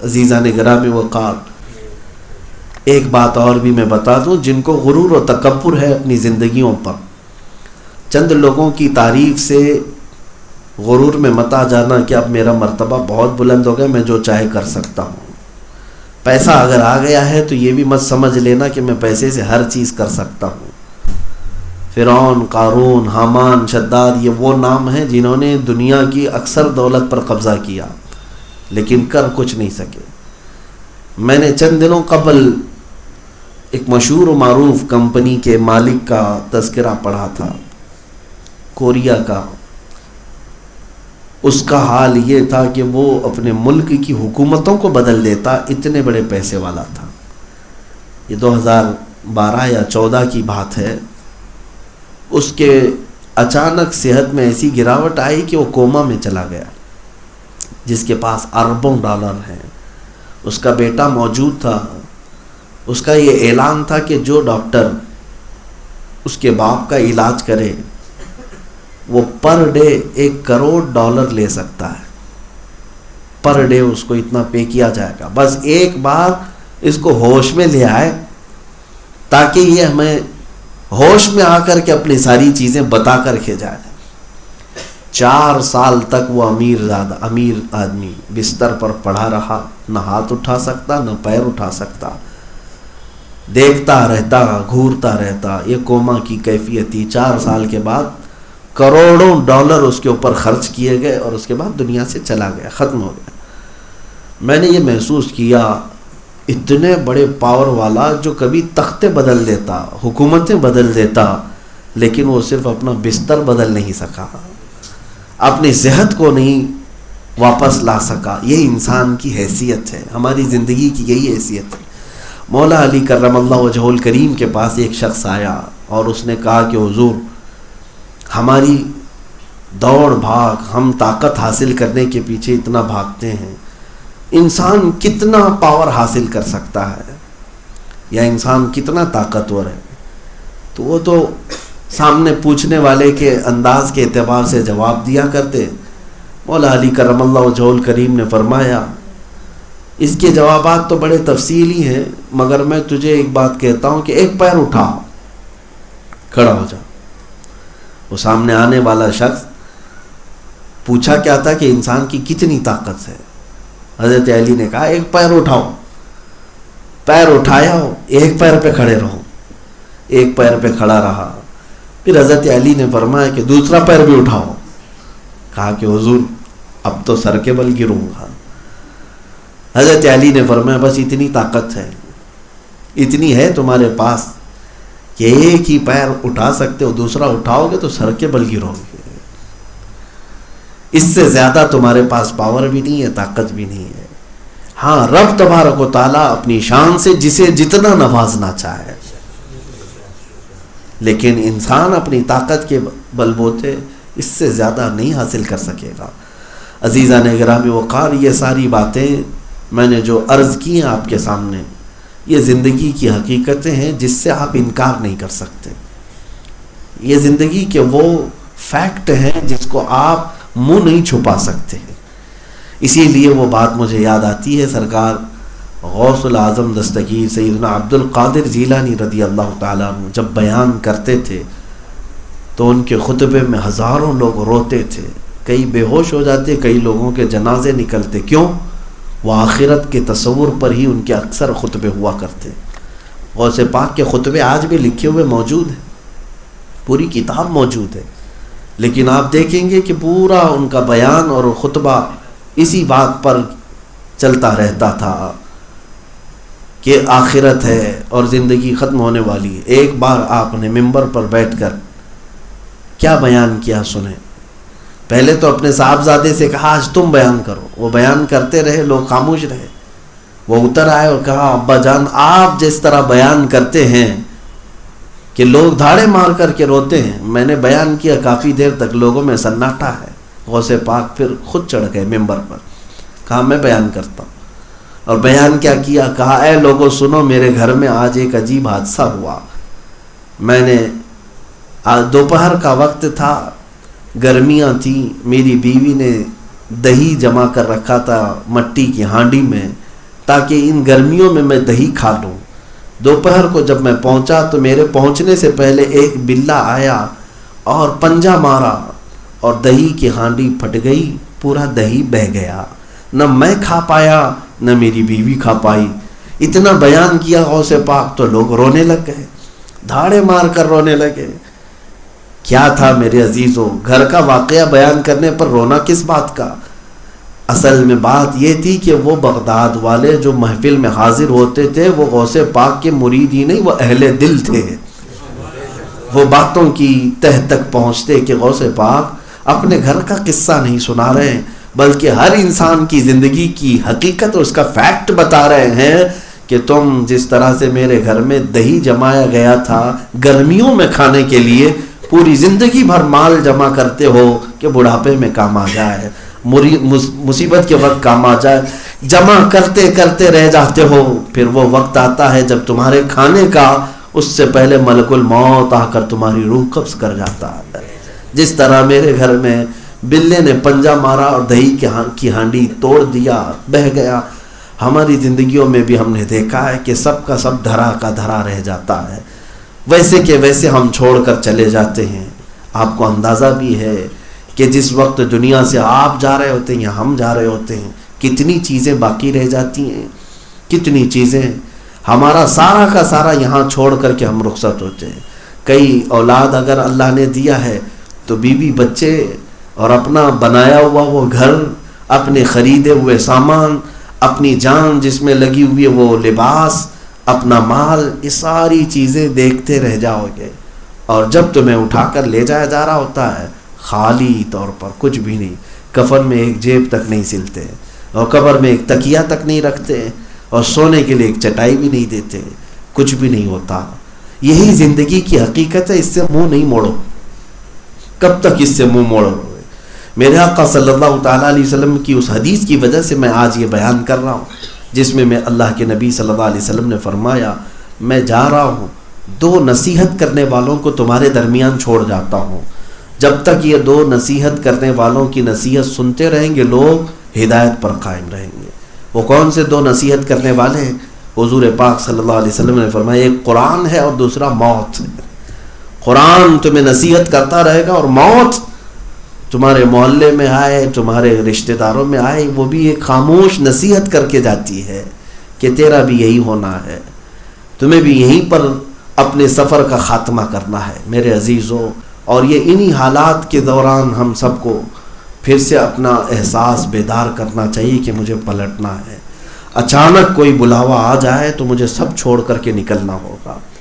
عزیزان گرامی وقار، ایک بات اور بھی میں بتا دوں، جن کو غرور و تکبر ہے اپنی زندگیوں پر، چند لوگوں کی تعریف سے غرور میں مت آ جانا کہ اب میرا مرتبہ بہت بلند ہو گیا، میں جو چاہے کر سکتا ہوں۔ پیسہ اگر آ گیا ہے تو یہ بھی مت سمجھ لینا کہ میں پیسے سے ہر چیز کر سکتا ہوں۔ فرعون، قارون، حامان، شداد، یہ وہ نام ہیں جنہوں نے دنیا کی اکثر دولت پر قبضہ کیا لیکن کر کچھ نہیں سکے۔ میں نے چند دنوں قبل ایک مشہور و معروف کمپنی کے مالک کا تذکرہ پڑھا تھا، کوریا کا۔ اس کا حال یہ تھا کہ وہ اپنے ملک کی حکومتوں کو بدل دیتا، اتنے بڑے پیسے والا تھا۔ یہ 2012 یا 14 کی بات ہے۔ اس کے اچانک صحت میں ایسی گراوٹ آئی کہ وہ کوما میں چلا گیا، جس کے پاس اربوں ڈالر ہیں۔ اس کا بیٹا موجود تھا۔ اس کا یہ اعلان تھا کہ جو ڈاکٹر اس کے باپ کا علاج کرے وہ پر ڈے $1 کروڑ لے سکتا ہے۔ پر ڈے اس کو اتنا پے کیا جائے گا، بس ایک بار اس کو ہوش میں لے آئے تاکہ یہ ہمیں ہوش میں آ کر کے اپنی ساری چیزیں بتا کر کے جائے۔ 4 سال تک وہ امیر آدمی بستر پر پڑا رہا، نہ ہاتھ اٹھا سکتا نہ پیر اٹھا سکتا، دیکھتا رہتا، گھورتا رہتا۔ یہ کوما کی کیفیت تھی۔ 4 سال کے بعد کروڑوں ڈالر اس کے اوپر خرچ کیے گئے اور اس کے بعد دنیا سے چلا گیا، ختم ہو گیا۔ میں نے یہ محسوس کیا، اتنے بڑے پاور والا جو کبھی تختے بدل دیتا، حکومتیں بدل دیتا، لیکن وہ صرف اپنا بستر بدل نہیں سکا، اپنی صحت کو نہیں واپس لا سکا۔ یہ انسان کی حیثیت ہے، ہماری زندگی کی یہی حیثیت ہے۔ مولا علی کرم اللہ وجہہ الکریم کے پاس ایک شخص آیا اور اس نے کہا کہ حضور، ہماری دوڑ بھاگ، ہم طاقت حاصل کرنے کے پیچھے اتنا بھاگتے ہیں، انسان کتنا پاور حاصل کر سکتا ہے یا انسان کتنا طاقتور ہے؟ تو وہ تو سامنے پوچھنے والے کے انداز کے اعتبار سے جواب دیا کرتے۔ مولا علی کرم اللہ وجہہ الکریم نے فرمایا، اس کے جوابات تو بڑے تفصیلی ہیں، مگر میں تجھے ایک بات کہتا ہوں کہ ایک پیر اٹھا، کھڑا ہو جا۔ وہ سامنے آنے والا شخص پوچھا کیا تھا کہ انسان کی کتنی طاقت ہے؟ حضرت علی نے کہا ایک پیر اٹھاؤ۔ پیر اٹھایا، ایک پیر پہ کھڑے رہو۔ ایک پیر پہ کھڑا رہا۔ پھر حضرت علی نے فرمایا کہ دوسرا پیر بھی اٹھاؤ۔ کہا کہ حضور اب تو سر کے بل گروں گا۔ حضرت علی نے فرمایا بس اتنی طاقت ہے، اتنی ہے تمہارے پاس کہ ایک ہی پیر اٹھا سکتے ہو، دوسرا اٹھاؤ گے تو سر کے بل گرو گے۔ اس سے زیادہ تمہارے پاس پاور بھی نہیں ہے، طاقت بھی نہیں ہے۔ ہاں، رب تبارک و تعالیٰ اپنی شان سے جسے جتنا نوازنا چاہے، لیکن انسان اپنی طاقت کے بل بوتے اس سے زیادہ نہیں حاصل کر سکے گا۔ عزیزان گرامی وقار، یہ ساری باتیں میں نے جو عرض کی ہیں آپ کے سامنے، یہ زندگی کی حقیقتیں ہیں جس سے آپ انکار نہیں کر سکتے۔ یہ زندگی کے وہ فیکٹ ہیں جس کو آپ منہ نہیں چھپا سکتے۔ اسی لیے وہ بات مجھے یاد آتی ہے، سرکار غوث العظم دستگیر سیدنا عبد القادر جیلانی رضی اللہ تعالیٰ عنہ جب بیان کرتے تھے تو ان کے خطبے میں ہزاروں لوگ روتے تھے، کئی بے ہوش ہو جاتے، کئی لوگوں کے جنازے نکلتے۔ کیوں؟ وہ آخرت کے تصور پر ہی ان کے اکثر خطبے ہوا کرتے۔ غوث پاک کے خطبے آج بھی لکھے ہوئے موجود ہیں، پوری کتاب موجود ہے، لیکن آپ دیکھیں گے کہ پورا ان کا بیان اور خطبہ اسی بات پر چلتا رہتا تھا کہ آخرت ہے اور زندگی ختم ہونے والی ہے۔ ایک بار آپ نے ممبر پر بیٹھ کر کیا بیان کیا سنیں۔ پہلے تو اپنے صاحبزادے سے کہا آج تم بیان کرو، وہ بیان کرتے رہے، لوگ خاموش رہے۔ وہ اتر آئے اور کہا ابا جان، آپ جس طرح بیان کرتے ہیں کہ لوگ دھاڑے مار کر کے روتے ہیں، میں نے بیان کیا کافی دیر تک لوگوں میں سناٹا ہے۔ غوث پاک پھر خود چڑھ گئے ممبر پر، کہا میں بیان کرتا ہوں۔ اور بیان کیا کیا؟ کہا اے لوگوں سنو، میرے گھر میں آج ایک عجیب حادثہ ہوا۔ میں نے دوپہر کا وقت تھا، گرمیاں تھیں، میری بیوی نے دہی جما کر رکھا تھا مٹی کی ہانڈی میں، تاکہ ان گرمیوں میں دہی کھا لوں۔ دوپہر کو جب میں پہنچا تو میرے پہنچنے سے پہلے ایک بلہ آیا اور پنجہ مارا اور دہی کی ہانڈی پھٹ گئی، پورا دہی بہہ گیا، نہ میں کھا پایا نہ میری بیوی کھا پائی۔ اتنا بیان کیا غوث پاک تو لوگ رونے لگ گئے، دھاڑے مار کر رونے لگے۔ کیا تھا میرے عزیزوں، گھر کا واقعہ بیان کرنے پر رونا کس بات کا؟ اصل میں بات یہ تھی کہ وہ بغداد والے جو محفل میں حاضر ہوتے تھے وہ غوث پاک کے مرید ہی نہیں، وہ اہل دل تھے۔ وہ باتوں کی تہ تک پہنچتے کہ غوث پاک اپنے گھر کا قصہ نہیں سنا رہے ہیں، بلکہ ہر انسان کی زندگی کی حقیقت اور اس کا فیکٹ بتا رہے ہیں کہ تم جس طرح سے میرے گھر میں دہی جمایا گیا تھا گرمیوں میں کھانے کے لیے، پوری زندگی بھر مال جمع کرتے ہو کہ بڑھاپے میں کام آ جائے، مصیبت کے وقت کام آ جائے، جمع کرتے کرتے رہ جاتے ہو، پھر وہ وقت آتا ہے جب تمہارے کھانے کا اس سے پہلے ملک الموت آ کر تمہاری روح قبض کر جاتا ہے۔ جس طرح میرے گھر میں بلے نے پنجہ مارا اور دہی کی ہانڈی توڑ دیا، بہہ گیا، ہماری زندگیوں میں بھی ہم نے دیکھا ہے کہ سب کا سب دھرا کا دھرا رہ جاتا ہے، ویسے کہ ویسے ہم چھوڑ کر چلے جاتے ہیں۔ آپ کو اندازہ بھی ہے کہ جس وقت دنیا سے آپ جا رہے ہوتے ہیں یا ہم جا رہے ہوتے ہیں، کتنی چیزیں باقی رہ جاتی ہیں، کتنی چیزیں، ہمارا سارا کا سارا یہاں چھوڑ کر کے ہم رخصت ہوتے ہیں۔ کئی اولاد اگر اللہ نے دیا ہے تو بیوی بچے اور اپنا بنایا ہوا وہ گھر، اپنے خریدے ہوئے سامان، اپنی جان جس میں لگی ہوئی ہے وہ لباس، اپنا مال، یہ ساری چیزیں دیکھتے رہ جاؤ گے، اور جب تمہیں اٹھا کر لے جایا جا رہا ہوتا ہے خالی طور پر، کچھ بھی نہیں، کفن میں ایک جیب تک نہیں سلتے، اور قبر میں ایک تکیہ تک نہیں رکھتے، اور سونے کے لیے ایک چٹائی بھی نہیں دیتے، کچھ بھی نہیں ہوتا۔ یہی زندگی کی حقیقت ہے، اس سے منہ نہیں موڑو۔ کب تک اس سے منہ موڑو؟ میرے آقا صلی اللہ تعالیٰ علیہ وسلم کی اس حدیث کی وجہ سے میں آج یہ بیان کر رہا ہوں، جس میں اللہ کے نبی صلی اللہ علیہ وسلم نے فرمایا، میں جا رہا ہوں، دو نصیحت کرنے والوں کو تمہارے درمیان چھوڑ جاتا ہوں، جب تک یہ دو نصیحت کرنے والوں کی نصیحت سنتے رہیں گے لوگ ہدایت پر قائم رہیں گے۔ وہ کون سے دو نصیحت کرنے والے ہیں؟ حضور پاک صلی اللہ علیہ وسلم نے فرمایا، ایک قرآن ہے اور دوسرا موت ہے۔ قرآن تمہیں نصیحت کرتا رہے گا، اور موت تمہارے محلے میں آئے، تمہارے رشتہ داروں میں آئے، وہ بھی ایک خاموش نصیحت کر کے جاتی ہے کہ تیرا بھی یہی ہونا ہے، تمہیں بھی یہیں پر اپنے سفر کا خاتمہ کرنا ہے میرے عزیزوں۔ اور یہ انہی حالات کے دوران ہم سب کو پھر سے اپنا احساس بیدار کرنا چاہیے کہ مجھے پلٹنا ہے۔ اچانک کوئی بلاوا آ جائے تو مجھے سب چھوڑ کر کے نکلنا ہوگا۔